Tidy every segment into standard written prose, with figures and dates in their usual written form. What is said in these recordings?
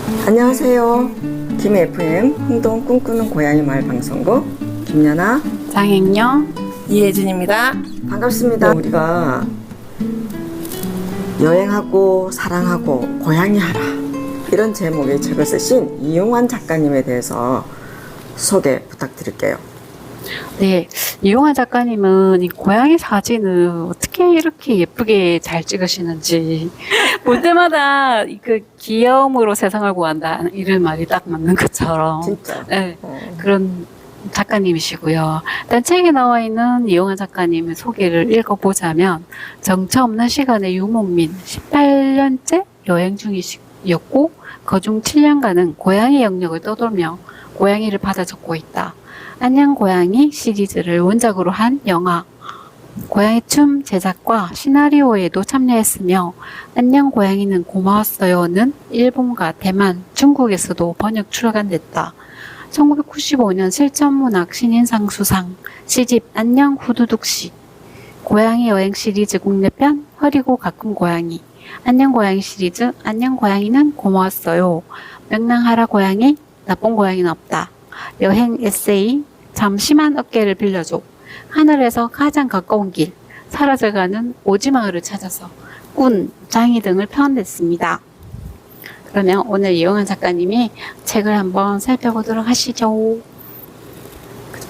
안녕하세요. 김 FM 흥동 꿈꾸는 고양이 마을 방송국 김연아 장행녀 이혜진입니다. 반갑습니다. 우리가 여행하고 사랑하고 고양이 하라 이런 제목의 책을 쓰신 이용환 작가님에 대해서 소개 부탁드릴게요. 네, 이용환 작가님은 이 고양이 사진을 어떻게 이렇게 예쁘게 잘 찍으시는지 볼 때마다 그 귀여움으로 세상을 구한다 이런 말이 딱 맞는 것처럼 진짜. 네, 그런 작가님이시고요. 일단 책에 나와 있는 이용환 작가님의 소개를 읽어보자면 정처 없는 시간의 유목민 18년째 여행 중이었고 그중 7년간은 고양이 영역을 떠돌며 고양이를 받아 적고 있다. 안녕 고양이 시리즈를 원작으로 한 영화 고양이 춤 제작과 시나리오에도 참여했으며 안녕 고양이는 고마웠어요는 일본과 대만, 중국에서도 번역 출간됐다. 1995년 실천문학 신인상 수상 시집 안녕 후두둑씨 고양이 여행 시리즈 국내편 흐리고 가끔 고양이 안녕 고양이 시리즈 안녕 고양이는 고마웠어요 명랑하라 고양이 나쁜 고양이는 없다 여행 에세이 잠시만 어깨를 빌려줘 하늘에서 가장 가까운 길 사라져가는 오지마을을 찾아서 꾼, 장이 등을 표현했습니다. 그러면 오늘 이용환 작가님이 책을 한번 살펴보도록 하시죠.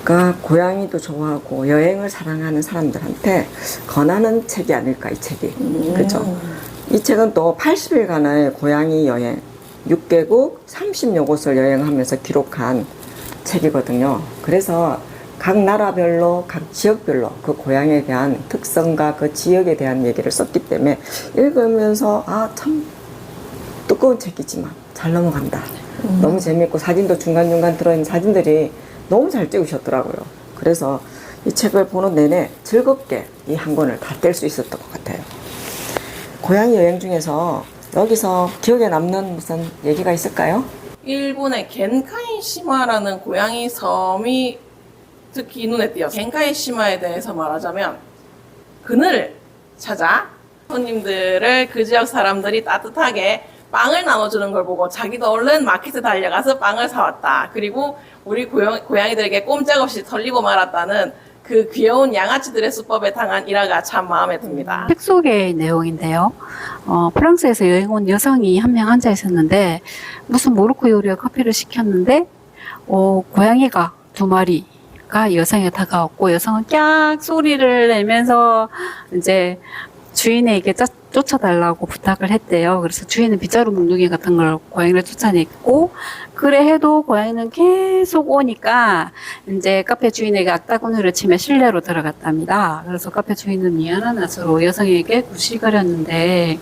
그러니까 고양이도 좋아하고 여행을 사랑하는 사람들한테 권하는 책이 아닐까 이 책이. 그렇죠? 이 책은 또 80일간의 고양이 여행 6개국 30여 곳을 여행하면서 기록한 책이거든요. 그래서 각 나라별로 각 지역별로 그 고향에 대한 특성과 그 지역에 대한 얘기를 썼기 때문에 읽으면서 참 두꺼운 책이지만 잘 넘어간다. 너무 재밌고 사진도 중간중간 들어있는 사진들이 너무 잘 찍으셨더라고요. 그래서 이 책을 보는 내내 즐겁게 이 한 권을 다 뗄 수 있었던 것 같아요. 고향 여행 중에서 여기서 기억에 남는 무슨 얘기가 있을까요? 일본의 겐카이시마라는 고양이 섬이 특히 눈에 띄었어요. 겐카이시마에 대해서 말하자면 그늘을 찾아 손님들을 그 지역 사람들이 따뜻하게 빵을 나눠주는 걸 보고 자기도 얼른 마켓에 달려가서 빵을 사왔다. 그리고 우리 고양이들에게 꼼짝없이 털리고 말았다는 그 귀여운 양아치들의 수법에 당한 일화가 참 마음에 듭니다. 책 속의 내용인데요. 프랑스에서 여행 온 여성이 한 명 앉아 있었는데 무슨 모로코 요리와 커피를 시켰는데 고양이가 2마리가 여성에 다가왔고 여성은 깍 소리를 내면서 이제 주인에게 쫓아달라고 부탁을 했대요. 그래서 주인은 빗자루 몽둥이 같은 걸 고양이를 쫓아냈고 그래 해도 고양이는 계속 오니까 이제 카페 주인에게 악다구니를 치며 실내로 들어갔답니다. 그래서 카페 주인은 미안한 낯으로 여성에게 굿이거렸는데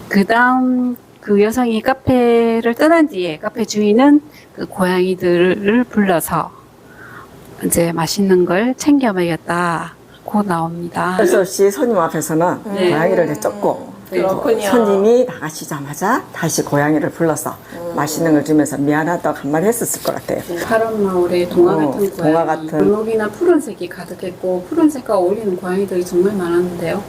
그 다음 그 여성이 카페를 떠난 뒤에 카페 주인은 그 고양이들을 불러서 이제 맛있는 걸 챙겨 먹였다. 고 나옵니다. 그래서 시 손님 앞에서는 네. 고양이를 내쫓고 그렇군요. 손님이 나가시자마자 다시 고양이를 불러서 맛있는 걸 주면서 미안하다고 한마디 했었을 것 같아요. 파란 마을에 동화 같은 고양이, 동화 같은. 블록이나 푸른색이 가득했고 푸른색과 어울리는 고양이들이 정말 많았는데요.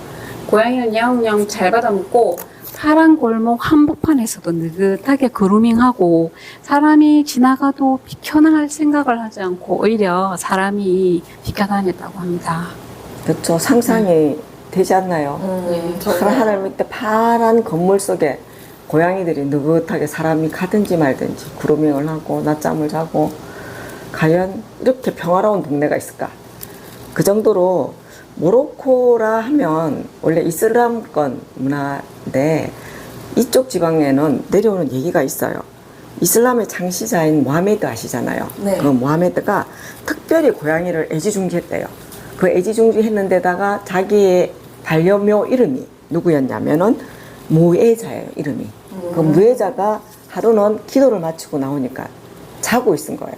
고양이는 야옹야옹 잘 받아먹고 파란 골목 한복판에서도 느긋하게 그루밍하고 사람이 지나가도 비켜나갈 생각을 하지 않고 오히려 사람이 비켜다녔다고 합니다. 그렇죠. 상상이 되지 않나요? 네. 파란 하늘 밑에 파란 건물 속에 고양이들이 느긋하게 사람이 가든지 말든지 그루밍을 하고 낮잠을 자고 과연 이렇게 평화로운 동네가 있을까? 그 정도로 모로코라 하면 원래 이슬람권 문화인데 이쪽 지방에는 내려오는 얘기가 있어요. 이슬람의 창시자인 모하메드 아시잖아요. 네. 그 모하메드가 특별히 고양이를 애지중지했대요. 그 애지중지했는데다가 자기의 반려묘 이름이 누구였냐면은 무예자예요. 이름이. 그 무예자가 하루는 기도를 마치고 나오니까 자고 있은 거예요.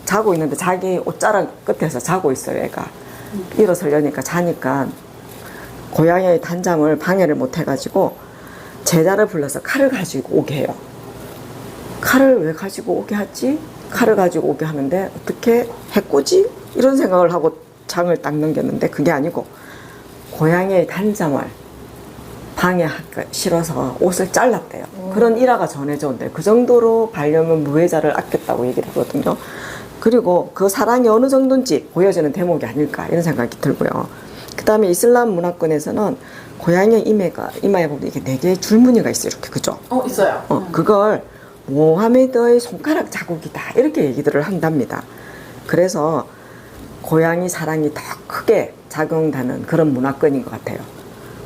자고 있는데 자기 옷자락 끝에서 자고 있어요. 애가 일어서려니까 자니까 고양이의 단잠을 방해를 못 해가지고 제자를 불러서 칼을 가지고 오게 해요. 칼을 왜 가지고 오게 하지? 칼을 가지고 오게 하는데 어떻게 해코지? 이런 생각을 하고 장을 딱 넘겼는데 그게 아니고 고양이의 단잠을 방해하기 싫어서 옷을 잘랐대요. 그런 일화가 전해져 온대요. 그 정도로 반려묘 무해자를 아꼈다고 얘기를 하거든요. 그리고 그 사랑이 어느 정도인지 보여지는 대목이 아닐까 이런 생각이 들고요. 그 다음에 이슬람 문화권에서는 고양이의 이마에 보면 이게 4개의 줄무늬가 있어요. 이렇게, 그죠? 있어요. 그걸 모하메드의 손가락 자국이다 이렇게 얘기들을 한답니다. 그래서 고양이 사랑이 더 크게 작용되는 그런 문화권인 것 같아요.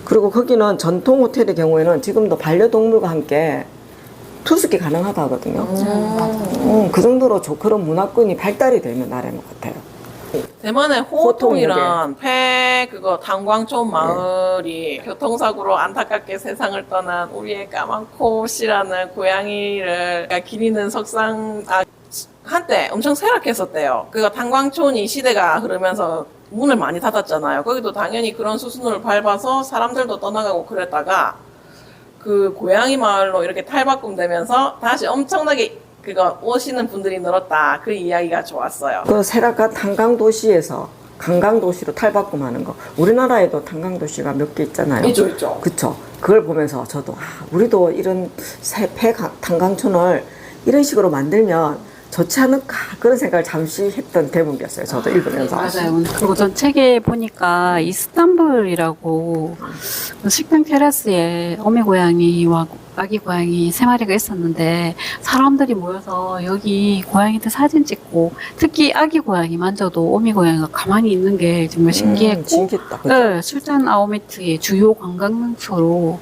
그리고 거기는 전통 호텔의 경우에는 지금도 반려동물과 함께 투숙이 가능하다 하거든요. 그 정도로 그런 문화권이 발달이 되는 나라인 것 같아요. 대만의 호통역에. 호통이란 그거 단광촌 마을이 교통사고로 안타깝게 세상을 떠난 우리의 까만코 씨라는 고양이를 기리는 한때 엄청 쇠락했었대요. 그거 단광촌이 시대가 흐르면서 문을 많이 닫았잖아요. 거기도 당연히 그런 수순을 밟아서 사람들도 떠나가고 그랬다가 그 고양이 마을로 이렇게 탈바꿈되면서 다시 엄청나게 그거 오시는 분들이 늘었다. 그 이야기가 좋았어요. 그 세라가 탄광도시에서 관광도시로 탈바꿈하는 거. 우리나라에도 탄광도시가 몇 개 있잖아요. 있죠. 그쵸. 그걸 보면서 저도 우리도 이런 탄광촌을 이런 식으로 만들면 좋지 않을까 그런 생각을 잠시 했던 대목이었어요. 저도 읽으면서. 맞아요. 그리고 전 책에 보니까 이스탄불이라고 그 식당 테라스에 어미 고양이와 아기 고양이 3마리가 있었는데 사람들이 모여서 여기 고양이들 사진 찍고 특히 아기 고양이 만져도 어미 고양이가 가만히 있는 게 정말 신기했고 신기했다. 그죠? 네, 술잔 아오메트의 주요 관광 명소로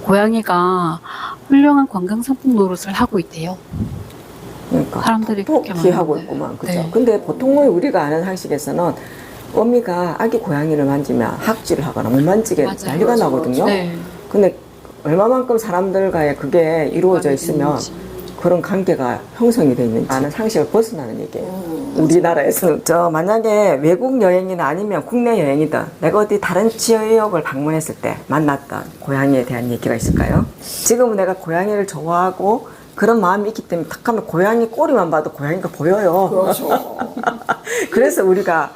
고양이가 훌륭한 관광 상품 노릇을 하고 있대요. 그러니까 사람들이 또 그렇게 기하고 많은데. 있구만. 그죠? 네. 근데 보통의 우리가 아는 상식에서는 어미가 아기 고양이를 만지면 학질을 하거나 못 만지게 맞아요. 난리가 그렇죠, 나거든요. 네. 근데 얼마만큼 사람들과의 그게 이루어져 있으면 그런 관계가 형성이 돼 있는지 아는 상식을 벗어나는 얘기예요. 우리나라에서는 만약에 외국 여행이나 아니면 국내 여행이든 내가 어디 다른 지역을 방문했을 때 만났던 고양이에 대한 얘기가 있을까요? 지금은 내가 고양이를 좋아하고 그런 마음이 있기 때문에 딱 하면 고양이 꼬리만 봐도 고양이가 보여요. 그렇죠. 그래서 우리가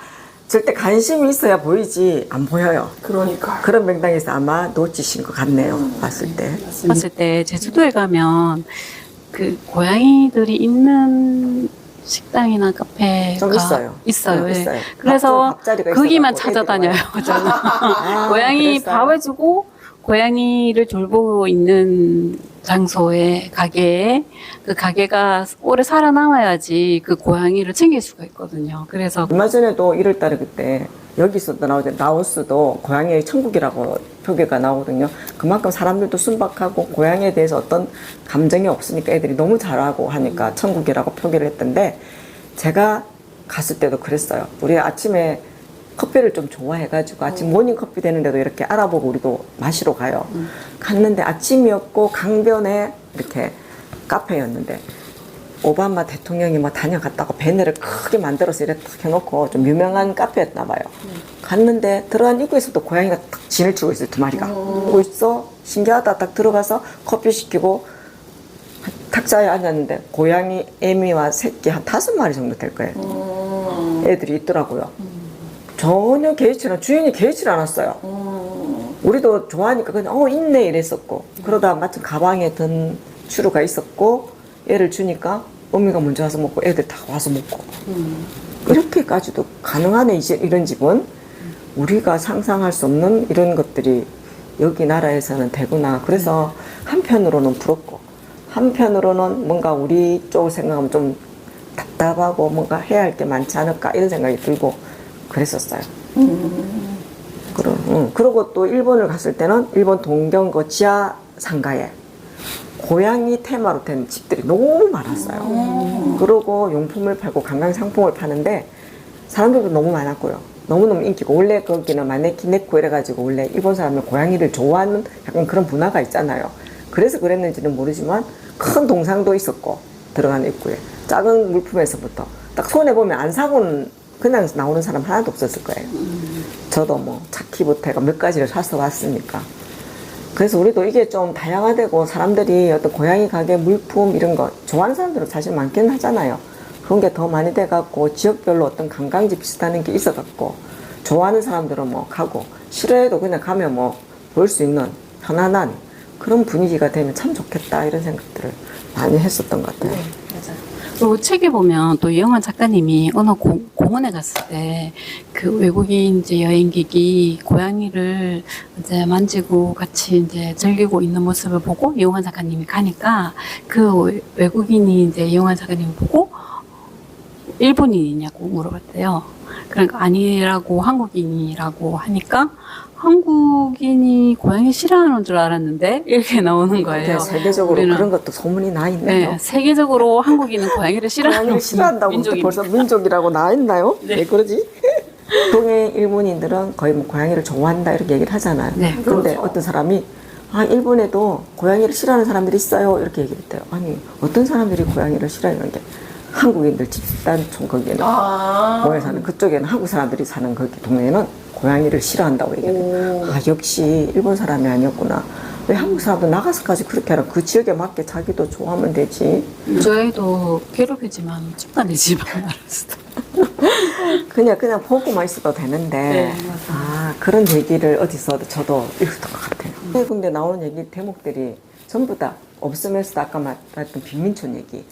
절대 관심이 있어야 보이지 안 보여요. 그러니까. 그런 맥락에서 아마 놓치신 것 같네요. 봤을 때. 봤을 때 제주도에 가면 그 고양이들이 있는 식당이나 카페가 좀 있어요. 있어요. 예. 있어요. 그래서 밥자리가 거기만 있어갖고 찾아다녀요. 애들이 저는 아, 고양이 그랬어요? 밥을 주고 고양이를 돌보고 있는 장소에 가게에 그 가게가 오래 살아남아야지 그 고양이를 챙길 수가 있거든요. 그래서 얼마 전에도 1월달에 그때 여기서도 나오죠. 라오스도 고양이의 천국이라고 표기가 나오거든요. 그만큼 사람들도 순박하고 고양이에 대해서 어떤 감정이 없으니까 애들이 너무 잘하고 하니까 천국이라고 표기를 했던데 제가 갔을 때도 그랬어요. 우리 아침에 커피를 좀 좋아해가지고 아침 모닝커피 되는데도 이렇게 알아보고 우리도 마시러 가요. 갔는데 아침이었고 강변에 이렇게 카페였는데 오바마 대통령이 뭐 다녀갔다고 배너를 크게 만들어서 이렇게 딱 해놓고 좀 유명한 카페였나 봐요. 갔는데 들어간 입구에서도 고양이가 딱 진을 치고 있어요. 2마리가. 보고 있어. 신기하다. 딱 들어가서 커피 시키고 탁자에 앉았는데 고양이 애미와 새끼 한 5마리 정도 될 거예요. 애들이 있더라고요. 전혀 개의치는 주인이 개의치를 않았어요. 우리도 좋아하니까 그냥 있네 이랬었고 그러다 마침 가방에 든 추루가 있었고 애를 주니까 어미가 먼저 와서 먹고 애들 다 와서 먹고 이렇게까지도 가능하네 이제 이런 집은 우리가 상상할 수 없는 이런 것들이 여기 나라에서는 되구나. 그래서 한편으로는 부럽고 한편으로는 뭔가 우리 쪽을 생각하면 좀 답답하고 뭔가 해야 할 게 많지 않을까 이런 생각이 들고 그랬었어요. 그리고 또 일본을 갔을 때는 일본 동경 그 지하 상가에 고양이 테마로 된 집들이 너무 많았어요. 그리고 용품을 팔고 관광 상품을 파는데 사람들도 너무 많았고요. 너무너무 인기고 원래 거기는 마네키네코 이래가지고 원래 일본 사람은 고양이를 좋아하는 약간 그런 문화가 있잖아요. 그래서 그랬는지는 모르지만 큰 동상도 있었고 들어가는 입구에 작은 물품에서부터 딱 손에 보면 안 사고는 그냥 나오는 사람 하나도 없었을 거예요. 저도 뭐 차키부터 해가 몇 가지를 사서 왔으니까. 그래서 우리도 이게 좀 다양화되고 사람들이 어떤 고양이 가게 물품 이런 거 좋아하는 사람들은 사실 많긴 하잖아요. 그런 게 더 많이 돼갖고 지역별로 어떤 관광지 비슷한 게 있어갖고 좋아하는 사람들은 뭐 가고 싫어해도 그냥 가면 뭐 볼 수 있는 편안한 그런 분위기가 되면 참 좋겠다 이런 생각들을 많이 했었던 것 같아요. 맞아요. 그리고 책에 보면 또 이영환 작가님이 어느 공원에 갔을 때 그 외국인 이제 여행객이 고양이를 이제 만지고 같이 이제 즐기고 있는 모습을 보고 이영환 작가님이 가니까 그 외국인이 이제 이영환 작가님을 보고 일본인이냐고 물어봤대요. 그러니까 아니라고 한국인이라고 하니까 한국인이 고양이 싫어하는 줄 알았는데 이렇게 나오는 거예요. 세계적으로 우리는- 그런 것도 소문이 나 있네요. 네, 세계적으로 한국인은 고양이를 싫어하는 고양이를 싫어한다고 민족입니다. 벌써 민족이라고 나와 있나요? 네. 왜 그러지? 동해 일본인들은 거의 뭐 고양이를 좋아한다 이렇게 얘기를 하잖아요. 네, 근데 그렇죠. 어떤 사람이 일본에도 고양이를 싫어하는 사람들이 있어요 이렇게 얘기를 했대요. 아니 어떤 사람들이 고양이를 싫어하는 게 한국인들 집단촌 거기에는 모여 사는 그쪽에는 한국 사람들이 사는 거기 동네에는 고양이를 싫어한다고 얘기해요. 역시 일본 사람이 아니었구나. 왜 한국 사람도 나가서까지 그렇게 하라. 그 지역에 맞게 자기도 좋아하면 되지. 저희도 괴롭히지만 집단의 집안 알았어. 그냥 보고만 있어도 되는데 네, 맞아요. 그런 얘기를 어디서 저도 읽었던 것 같아요. 근데 나오는 얘기 대목들이 전부 다 없으면서도 아까 말했던 빈민촌 얘기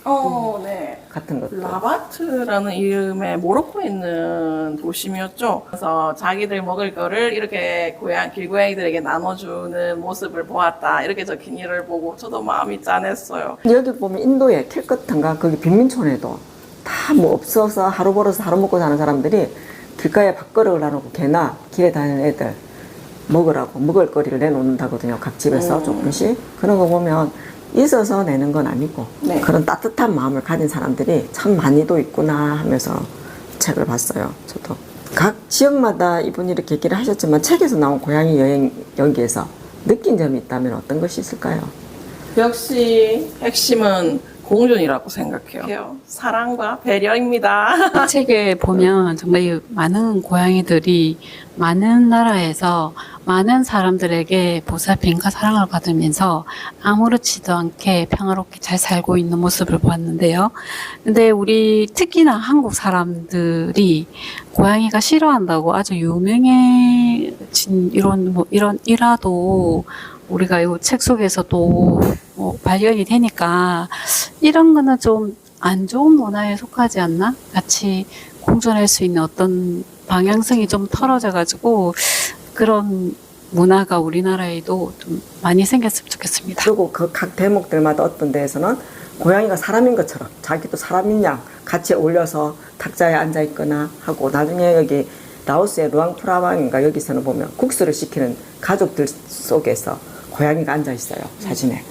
네. 같은 것도 라바트라는 이름의 모로코에 있는 도심이었죠. 그래서 자기들 먹을 거를 이렇게 길고양이들에게 나눠주는 모습을 보았다. 이렇게 적힌 일을 보고 저도 마음이 짠했어요. 여기 보면 인도에 캘커탄가 거기 빈민촌에도 다 뭐 없어서 하루 벌어서 하루 먹고 사는 사람들이 길가에 밥그릇을 놔놓고 개나 길에 다니는 애들 먹으라고 먹을 거리를 내놓는다거든요. 각 집에서 조금씩. 그런 거 보면 있어서 내는 건 아니고 네. 그런 따뜻한 마음을 가진 사람들이 참 많이도 있구나 하면서 책을 봤어요. 저도. 각 지역마다 이분이 이렇게 얘기를 하셨지만 책에서 나온 고양이 여행 연기에서 느낀 점이 있다면 어떤 것이 있을까요? 역시 핵심은 공존이라고 생각해요. 사랑과 배려입니다. 이 책에 보면 정말 이 많은 고양이들이 많은 나라에서 많은 사람들에게 보살핌과 사랑을 받으면서 아무렇지도 않게 평화롭게 잘 살고 있는 모습을 보았는데요. 근데 우리 특히나 한국 사람들이 고양이가 싫어한다고 아주 유명해진 이런 일화도 우리가 이 책 속에서도 발견이 되니까 이런 거는 좀 안 좋은 문화에 속하지 않나? 같이 공존할 수 있는 어떤 방향성이 좀 털어져가지고 그런 문화가 우리나라에도 좀 많이 생겼으면 좋겠습니다. 그리고 그 각 대목들마다 어떤 데에서는 고양이가 사람인 것처럼 자기도 사람인 양 같이 어울려서 탁자에 앉아 있거나 하고 나중에 여기 라오스의 루앙프라방인가 여기서는 보면 국수를 시키는 가족들 속에서 고양이가 앉아 있어요. 사진에.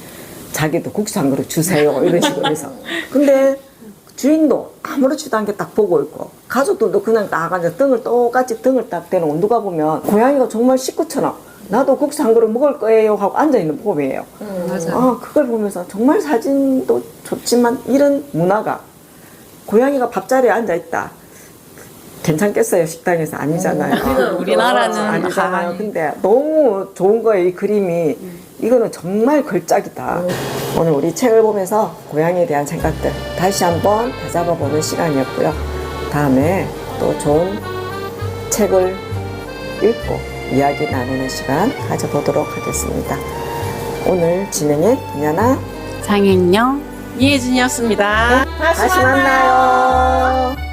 자기도 국수 한 그릇 주세요. 이런 식으로 해서. 근데 주인도 아무렇지도 않게 딱 보고 있고 가족들도 그냥 딱 앉아 똑같이 등을 딱 대놓고 누가 보면 고양이가 정말 식구처럼 나도 국수 한 그릇 먹을 거예요 하고 앉아있는 법이에요. 맞아요. 그걸 보면서 정말 사진도 좋지만 이런 문화가 고양이가 밥자리에 앉아있다. 괜찮겠어요? 식당에서 아니잖아요. 우리나라는 아니잖아요. 근데 너무 좋은 거예요. 이 그림이. 이거는 정말 걸작이다. 오늘 우리 책을 보면서 고양이에 대한 생각들 다시 한번 되잡아보는 시간이었고요. 다음에 또 좋은 책을 읽고 이야기 나누는 시간 가져보도록 하겠습니다. 오늘 진행의 김연아 장윤영 이혜진이었습니다. 다시 만나요.